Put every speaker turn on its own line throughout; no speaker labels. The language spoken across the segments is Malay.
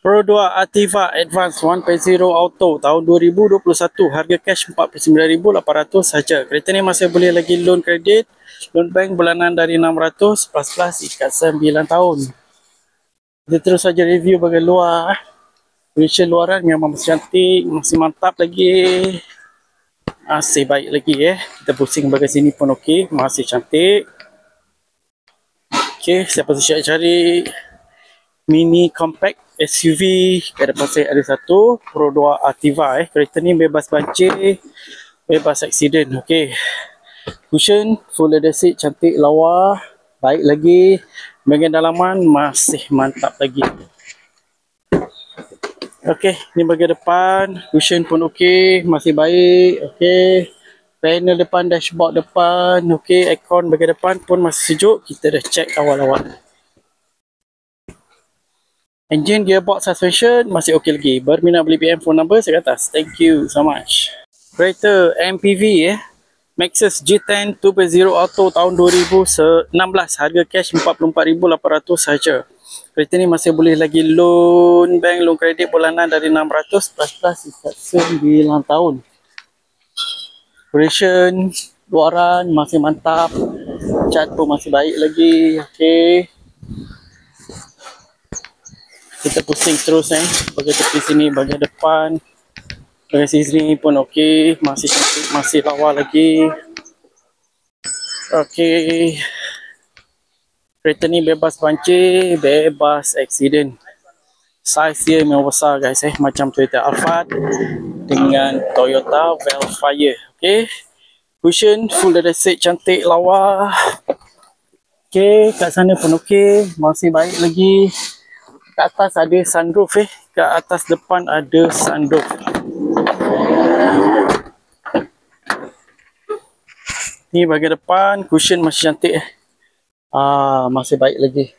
Pro 2 Activa Advance 1.0 Auto tahun 2021. Harga cash 49,800 saja. Kereta ni masih boleh lagi loan kredit. Loan bank bulanan dari 600 plus ikat 9 tahun. Kita terus saja review bahagian luar. Finition luaran memang masih cantik, masih mantap lagi. Masih baik lagi Kita pusing bahagian sini pun okey, masih cantik. Okey, siapa siap cari mini compact SUV, ke depan saya ada satu Pro 2 Activa Kereta ni bebas banjir, bebas aksiden. Okey. Cushion full leather seat, cantik lawa, baik lagi. Bahagian dalaman masih mantap lagi. Okey, ni bahagian depan, cushion pun okey, masih baik. Okey. Panel depan, dashboard depan, okey, aircon bahagian depan pun masih sejuk. Kita dah check awal-awal. Engine, gearbox, suspension masih okey lagi. Berminat beli PM, phone number saya kat atas. Thank you so much. Kereta MPV Maxus G10 2.0 Auto tahun 2016. Harga cash 44,800 saja. Kereta ni masih boleh lagi loan bank, loan kredit bulanan dari 600 plus ikat 9 tahun. Condition luaran masih mantap. Cat pun masih baik lagi. Okey. Kita pusing terus bahagian tepi sini, bahagian depan, bahagian sini pun okey, masih cantik, masih lawa lagi. Okey, kereta ni bebas banjir, bebas aksiden. Saiz dia memang besar guys macam Toyota Alphard dengan Toyota Velfire. Okey, cushion full leather seat, cantik lawa. Okey, kat sana pun okey, masih baik lagi. Kat atas ada sunroof kat atas depan ada sunroof. Ni bahagian depan, cushion masih cantik masih baik lagi.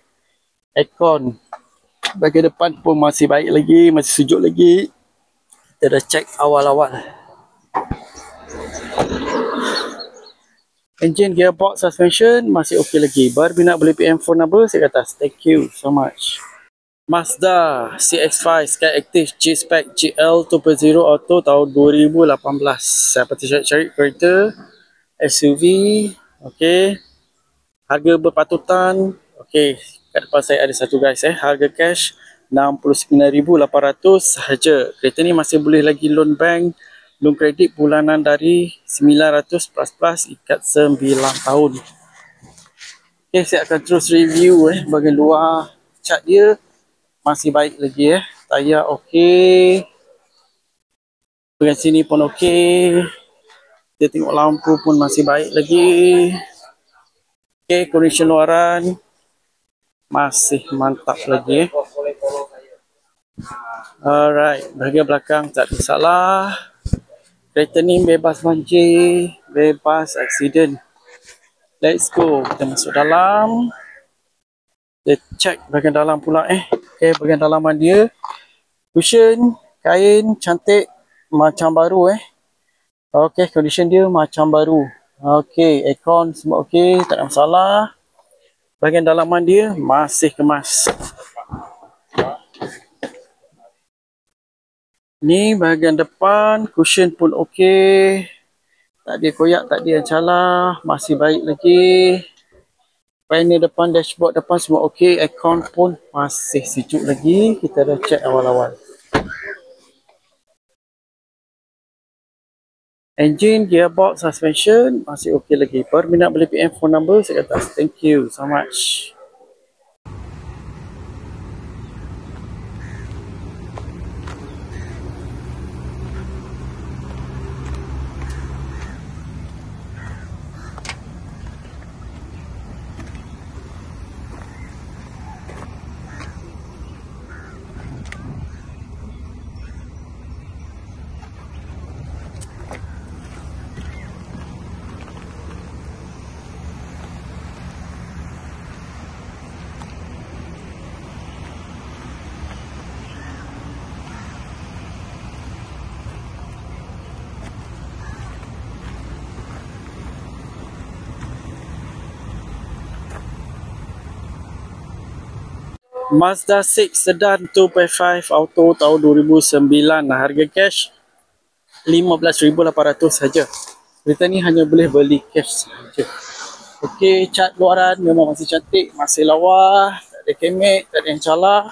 Aircon bahagian depan pun masih baik lagi, masih sejuk lagi. Kita dah check awal-awal. Engine, gearbox, suspension masih okey lagi. Berminat boleh PM, phone number saya kat atas. Thank you so much. Mazda CX-5 Skyactiv G-Spec GL 2.0 Auto tahun 2018. Saya pasti cari kereta SUV. Okey. Harga berpatutan. Okey. Kat depan saya ada satu guys Harga cash 69,800 sahaja. Kereta ni masih boleh lagi loan bank, loan kredit bulanan dari 900 plus ikat 9 tahun. Okey, saya akan terus review bahagian luar. Cat dia masih baik lagi tayar okey. Bahagian sini pun okey. Kita tengok lampu pun masih baik lagi. Okey, condition luaran masih mantap lagi Alright, bahagian belakang tak ada masalah. Kereta ni bebas banjir, bebas aksiden. Let's go, kita masuk dalam. Kita check bahagian dalam pula Okay, bahagian dalaman dia, cushion, kain, cantik, macam baru Okay, condition dia macam baru. Okay, aircon semua okay, tak ada masalah. Bahagian dalaman dia masih kemas. Ni bahagian depan, cushion pun okay. Tak ada koyak, tak ada yang calar, masih baik lagi. Panel depan, dashboard depan semua okey. Aircon pun masih sejuk lagi. Kita dah check awal-awal. Engine, gearbox, suspension masih okey lagi. Berminat boleh PM, phone number saya kat atas. Thank you so much. Mazda 6 sedan 2.5 auto tahun 2009. Harga cash 15,800 saja. Kereta ni hanya boleh beli cash saja. Okey, cat luaran memang masih cantik, masih lawa, tak ada kemek, tak ada yang calar.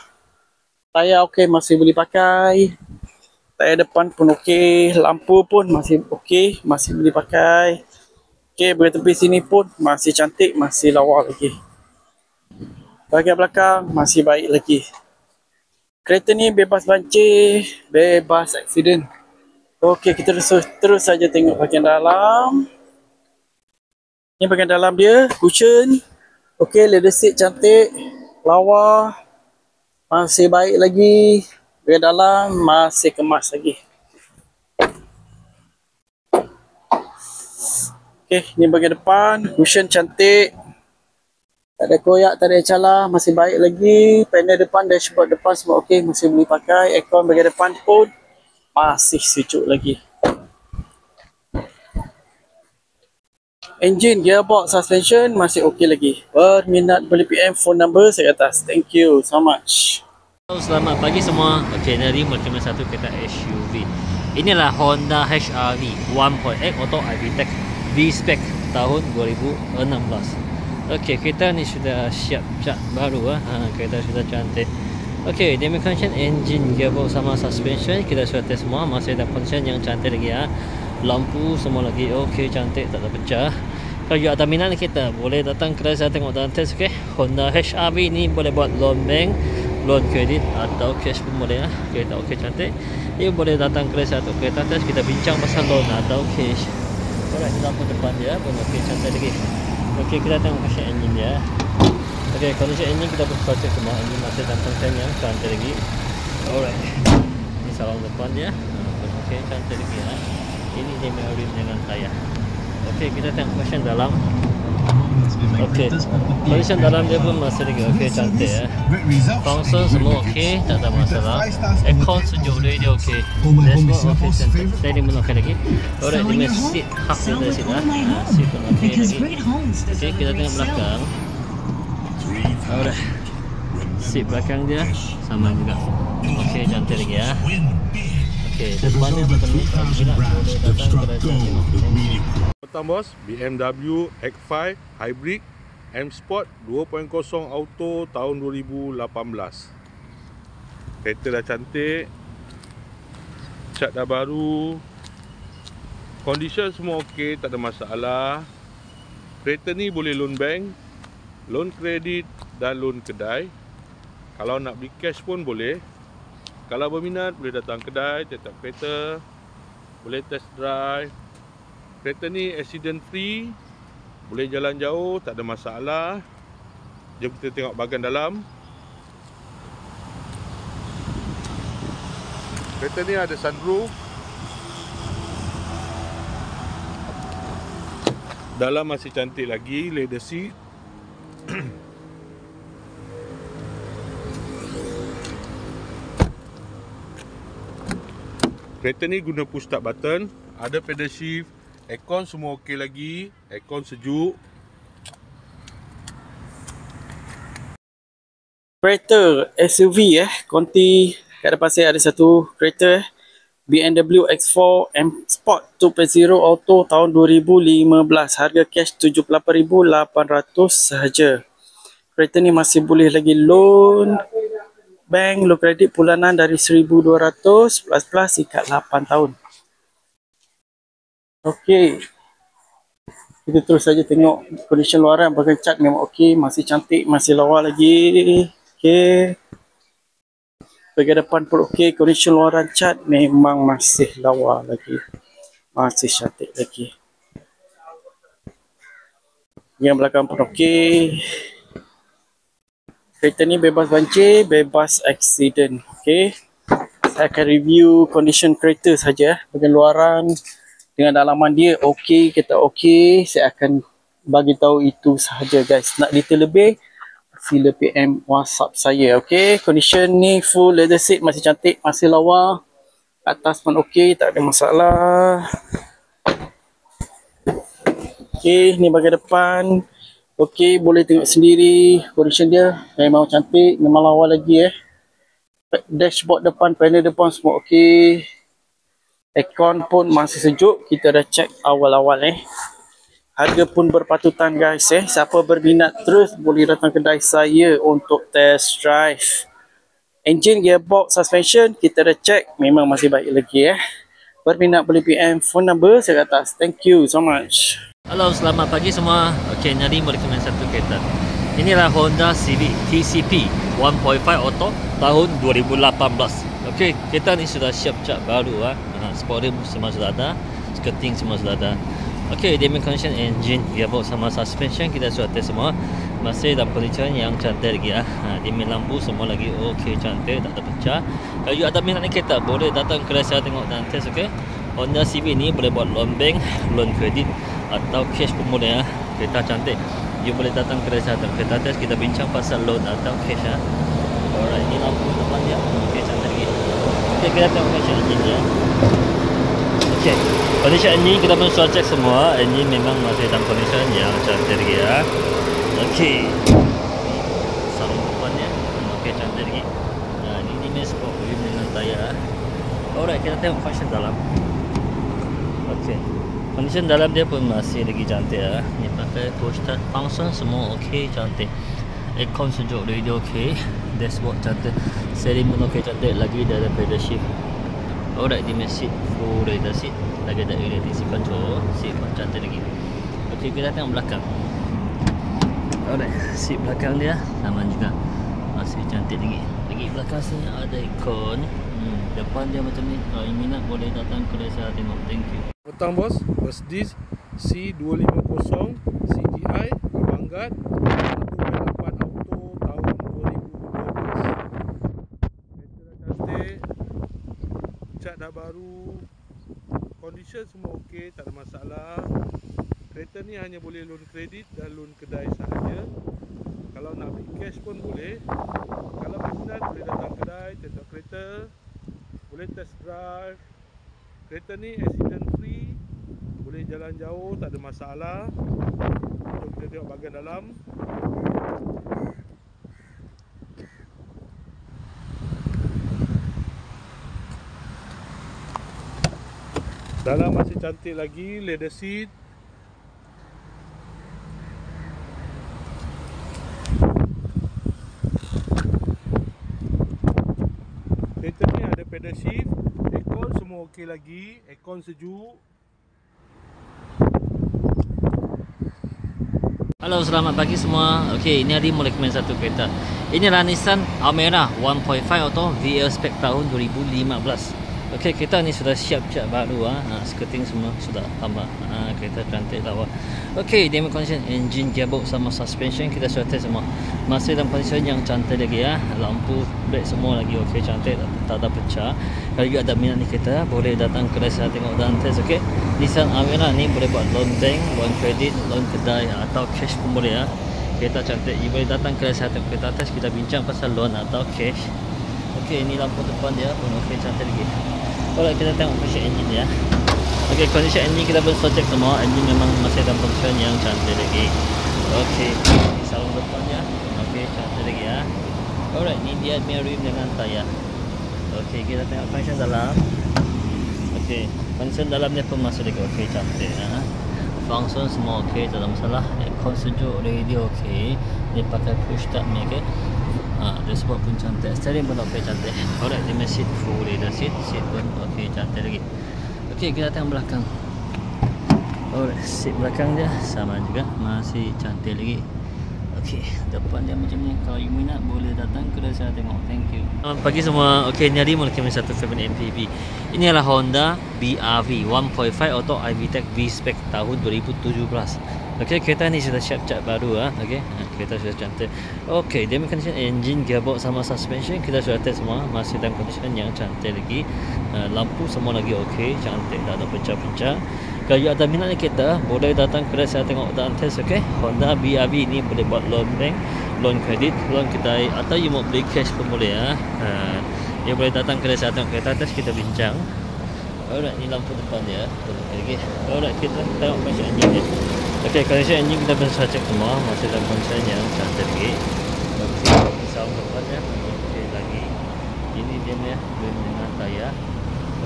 Tayar okey, masih boleh pakai. Tayar depan pun okey, lampu pun masih okey, masih boleh pakai. Okey, bahagian tepi sini pun masih cantik, masih lawa lagi. Bahagian belakang masih baik lagi. Kereta ni bebas banjir, bebas aksiden. Okey, kita terus saja tengok bahagian dalam. Ni bahagian dalam dia, cushion. Okey, leather seat cantik, lawa, masih baik lagi. Bahagian dalam masih kemas lagi. Okey, ni bahagian depan, cushion cantik. Tak ada koyak, tak ada calar, masih baik lagi. Panel depan, dashboard depan semua okey, masih boleh pakai. Aircon bahagian depan pun masih sejuk lagi. Engine, gearbox, suspension masih okey lagi. Berminat beli PM, phone number saya atas. Thank you so much.
Selamat pagi semua. Okey, dari Mercury satu kereta SUV. Inilah Honda HR-V 1.8 Auto iVTEC V-Spec tahun 2016. Okey, kereta ni sudah siap cat baru kereta sudah cantik. Okey, damage condition engine, gearbox sama suspension kita sudah test semua, masih ada condition yang cantik lagi Lampu semua lagi okey, cantik, tak ada pecah. Kalau you ada minat kita boleh datang kedai saya tengok dalam test. Okey, Honda HR-V ni boleh buat loan bank, loan kredit atau cash pun boleh Kereta okey, cantik. You boleh datang kedai saya untuk kereta test, kita bincang pasal loan atau cash. Alright, lampu depan dia pun okey, cantik lagi. Okey, kita tengok condition engine dia. Okey, condition engine kita boleh cek semua, engine masih dalam condition yang cantik lagi. Alright, ini salon depan dia. Okey, cantik lagi Ini dia punya rim dengan tayar. Okey, kita tengok condition dalam. Okey, condition dalam dia pun masih lagi okey, cantik Function semua okey, tak ada masalah. Aircon sejuk dia okey. Dashboard okey, cantik. Steering pun okey lagi. Alright, dia punya seat half leather seat seat pun okey lagi. Okey, kita tengok belakang. Alright, seat belakang dia sama juga. Okey, cantik lagi Okey, depan ni boleh datang kedai saya.
Petang bos, BMW X5 Hybrid M Sport 2.0 Auto tahun 2018. Kereta dah cantik, cat dah baru, condition semua okey, tak ada masalah. Kereta ni boleh loan bank, loan kredit dan loan kedai. Kalau nak beli cash pun boleh. Kalau berminat boleh datang kedai, tetap kereta, boleh test drive. Kereta ni accident free, boleh jalan jauh, tak ada masalah. Jom kita tengok bahagian dalam. Kereta ni ada sunroof. Dalam masih cantik lagi, leather seat. Kereta ni guna push start button, ada pedal shift, aircon semua okey lagi, aircon sejuk.
Kereta SUV konti kat depan saya ada satu kereta BMW X4 M Sport 2.0 Auto tahun 2015. Harga cash 78,800 sahaja. Kereta ni masih boleh lagi loan bank, loan kredit bulanan dari 1,200 plus ikat 8 tahun. Okey, kita terus saja tengok condition luaran. Bahagian cat memang okey, masih cantik, masih lawa lagi. Okey, bahagian depan pun okey, condition luaran cat memang masih lawa lagi, masih cantik lagi. Yang belakang pun okey. Kereta ni bebas banjir, bebas aksiden. Okey, saya akan review condition kereta saja. Bahagian luaran dengan dalaman dia okey, kita okey. Saya akan bagi tahu itu sahaja guys. Nak detail lebih, sila PM WhatsApp saya. Okey, condition ni full leather seat, masih cantik, masih lawa. Atas pun okey, tak ada masalah. Okey, ni bahagian depan. Okey, boleh tengok sendiri condition dia. Memang cantik, memang lawa lagi Dashboard depan, panel depan semua okey. Aircon pun masih sejuk. Kita dah check awal-awal Harga pun berpatutan guys Siapa berminat terus boleh datang kedai saya untuk test drive. Engine, gearbox, suspension kita dah check, memang masih baik lagi Berminat boleh PM phone number saya kat atas. Thank you so much.
Halo, selamat pagi semua. Okey, Nari mau recommend satu kereta. Inilah Honda Civic TCP 1.5 Auto tahun 2018. Okey, kereta ni sudah siap cat baru spoiler semua sudah ada, skirting semua sudah ada. Okey, dia main condition engine, gearbox sama suspension kita sudah test semua. Masih dalam condition yang cantik lagi Dia main lampu semua lagi okey, cantik, tak ada pecah. Kalau you ada minat ni kereta, boleh datang ke saya tengok dan test okey. Honda Civic ni boleh buat loan bank, loan kredit atau cash pun boleh Kereta cantik. You boleh datang ke saya tengok kereta test, kita bincang pasal loan atau cash Alright, ini lampu depan dia. Okey, cantik lagi. Okey, kita tengok condition engine dia. Okey, condition engine kita pun sudah check semua. Engine memang masih dalam condition yang cantik lagi Okey, sarung depan dia. Okey, cantik lagi. Ini dia sport rim dengan tayar. Alright, kita tengok function dalam. Okey, condition dalam dia pun masih lagi cantik Ni pakai push start function semua okey, cantik. Aircon sejuk, radio okey, dashboard cantik, steering pun okey, cantik. Lagi dia ada pedal shift. Alright, di seat full leather seat, lagi ada electricity control, seat pun cantik lagi. Okey, kita tengok belakang. Alright, seat belakang dia sama juga, masih cantik lagi. Lagi belakang sini ada aircon. Depan dia macam ni. Kalau minat boleh datang ke saya tengok. Thank you.
Petang bos, Mercedes C250 CGI Avantgarde 1.8 Auto tahun 2012. Kereta dah cantik, cat dah baru, condition semua okey, tak ada masalah. Kereta ni hanya boleh loan kredit dan loan kedai sahaja. Kalau nak beli cash pun boleh. Kalau berminat boleh datang kedai, tengok kereta, boleh test drive. Kereta ni accident free, boleh jalan jauh, tak ada masalah. Jom kita tengok bahagian dalam. Dalam masih cantik lagi, leather seat. Kereta ni ada pedal shift, aircon semua okey lagi, aircon sejuk.
Halo, selamat pagi semua. Okey, ini Adi mau recommend satu kereta. Inilah Nissan Almera 1.5 Auto VL spec tahun 2015. Okey, kereta ni sudah siap cat baru skirting semua sudah tambah. Kereta cantik lawa. Okey, dia punya condition engine, gearbox sama suspension kita sudah test semua. Masih dalam condition yang cantik lagi Lampu, brake semua lagi okey, cantik, tak ada pecah. Kalau you ada minat ni kereta, boleh datang ke saya tengok dan test okey. Nissan Almera ni boleh buat loan bank, loan kredit, loan kedai atau cash pun boleh Kereta cantik. You boleh datang ke saya tengok kereta test, kita bincang pasal loan atau cash. Okey, ini lampu depan dia pun okey, cantik lagi. Alright, kita tengok condition engine dia. Okey, condition engine kita pun sudah check semua. Engine memang masih dalam condition yang cantik lagi. Okey, ini sarung depan dia. Okey, cantik lagi Alright, ni dia punya rim dengan tayar. Okey, kita tengok function dalam. Okey, function dalam dia pun masih lagi okey, cantik Function semua okey, tak ada masalah. Aircon sejuk, radio okey. Dia pakai push start ni okey. Dashboard pun cantik, steering pun okey, cantik. Alright, dia seat full leather seat, seat pun okey, cantik lagi. Okey, kita tengok belakang. Alright, seat belakang dia sama juga, masih cantik lagi. Okey, depan dia macam ni. Kalau you minat boleh datang ke saya tengok. Thank you. Selamat pagi semua. Okey, ni hari mau recommend satu family MPV. Ini adalah Honda BRV 1.5 Auto iVTEC V-Spec tahun 2017. Okey, kereta ni sudah siap cat baru Okey, kereta sudah cantik. Okey, dia punya condition engine, gearbox sama suspension kita sudah test semua, masih dalam condition yang cantik lagi. Lampu semua lagi okey, cantik, tak ada pecah-pecah. Kalau you ada minat ni kereta, boleh datang ke saya tengok dan test okey. Honda BRV ni boleh buat loan bank, loan kredit, loan kedai atau you mau beli cash pun boleh You boleh datang ke saya tengok kereta test, kita bincang. Alright, ni lampu depan dia. Okey. Alright, kita tengok function engine dia. Okey, condition engine kita bisa cek semua masih dalam kondisi yang cantik lagi. Okey, sound depannya okey lagi. Ini dia ni dengan tayar.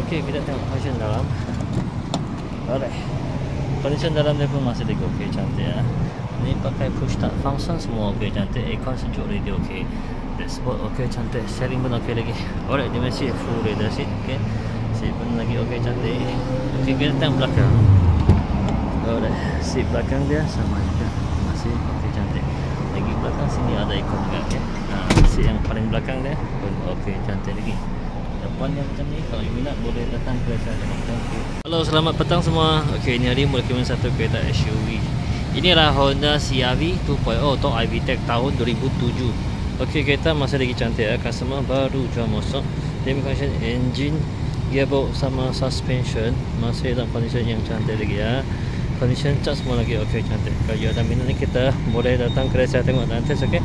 Okey, kita tengok condition dalam. Alright. Condition dalam dia pun masih lagi okey, cantik ya. Ni pakai push start function semua okey, cantik. Aircon sejuk, radio okey. Dashboard okey, cantik. Steering pun okey lagi. Alright, dia masih full leather seat okey. Seat pun lagi okey, cantik. Okey, kita tengok belakang. Alright, seat belakang dia sama juga, masih okey, cantik. Lagi belakang sini ada ikon juga okey. Seat yang paling belakang dia pun okey, cantik lagi. Depan yang macam ni, kalau minat boleh datang ke saya tengok. Okay. Halo, selamat petang semua. Okey, ini hari mulakan satu kereta SUV. Inilah Honda CR-V 2.0 atau iVTEC tahun 2007. Okey, kereta masih lagi cantik ya. Customer baru jual masuk. Dia condition engine, gearbox sama suspension masih dalam condition yang cantik lagi ya. Condition cat semua lagi okey, cantik. Kalau ada minat ni kita boleh datang ke saya tengok nanti okey.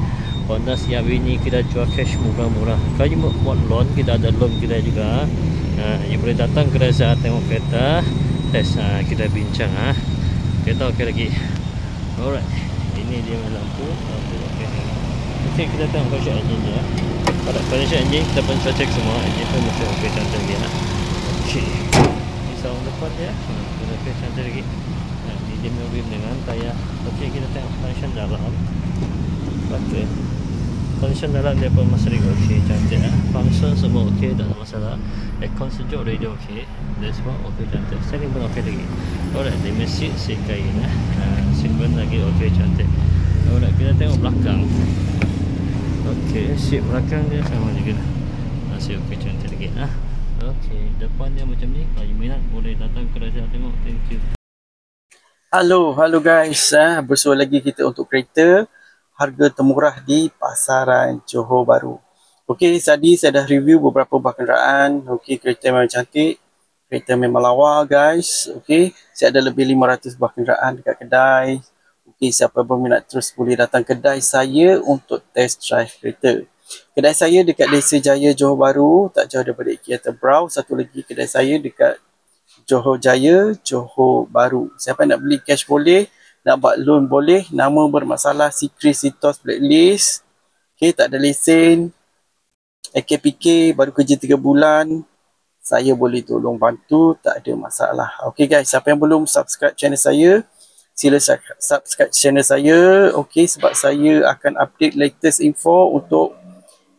Honda CR-V ni kita jual cash murah-murah. Kalau buat loan, kita ada loan kita juga. You boleh datang ke saya tengok kereta, test kita bincang kereta okey lagi. Alright, ini dia lampu okey. Okey, kita tengok condition engine dia. Pada condition engine kita pun cek semua, engine pun masih okey, cantik dia. Okey. Ini sound depan dia. Okey, cantik lagi. Ini dia mobil dengan tayar. Okey, kita tengok condition dalam. Okey. Condition dalam dia pun masih lagi okey, cantik function semua okey, tak ada masalah. Aircon sejuk, radio okey. Dashboard okey, cantik. Steering pun okey lagi. Alright, dia seat kain seat pun lagi okey, cantik. Alright, kita tengok belakang. Okey, seat belakang dia sama juga. Masih okey, cantik lagi Okey, depan dia macam ni. Kalau minat boleh datang ke saya tengok. Thank you.
Halo guys, bersua lagi kita untuk kereta harga termurah di pasaran Johor Bahru. Okey, tadi saya dah review beberapa buah kenderaan. Okey, kereta memang cantik, kereta memang lawa guys. Okey, saya ada lebih 500 buah kenderaan dekat kedai. Okey, siapa berminat terus boleh datang kedai saya untuk test drive kereta. Kedai saya dekat Desa Jaya, Johor Bahru, tak jauh daripada Ikea Brow. Satu lagi kedai saya dekat Johor Jaya, Johor Bahru. Siapa nak beli cash boleh, nak buat loan boleh. Nama bermasalah, Sikris Sitos Blacklist. Okay, tak ada lesen, AKPK, baru kerja 3 bulan. Saya boleh tolong bantu, tak ada masalah. Okay guys, siapa yang belum subscribe channel saya, sila subscribe channel saya. Okay, sebab saya akan update latest info untuk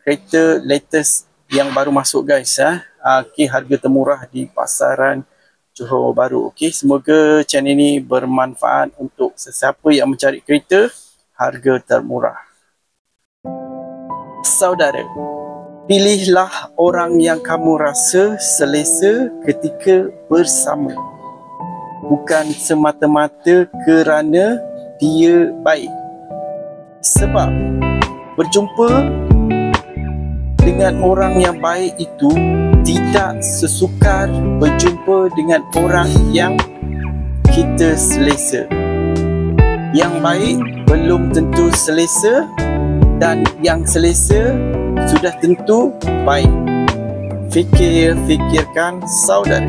kereta latest yang baru masuk guys. Okay, harga termurah di pasaran Johor Bahru. Okey, semoga channel ini bermanfaat untuk sesiapa yang mencari kereta harga termurah. Saudara, pilihlah orang yang kamu rasa selesa ketika bersama. Bukan semata-mata kerana dia baik. Sebab berjumpa dengan orang yang baik itu tidak sesukar berjumpa dengan orang yang kita selesa. Yang baik belum tentu selesa, dan yang selesa sudah tentu baik. Fikirkan saudara.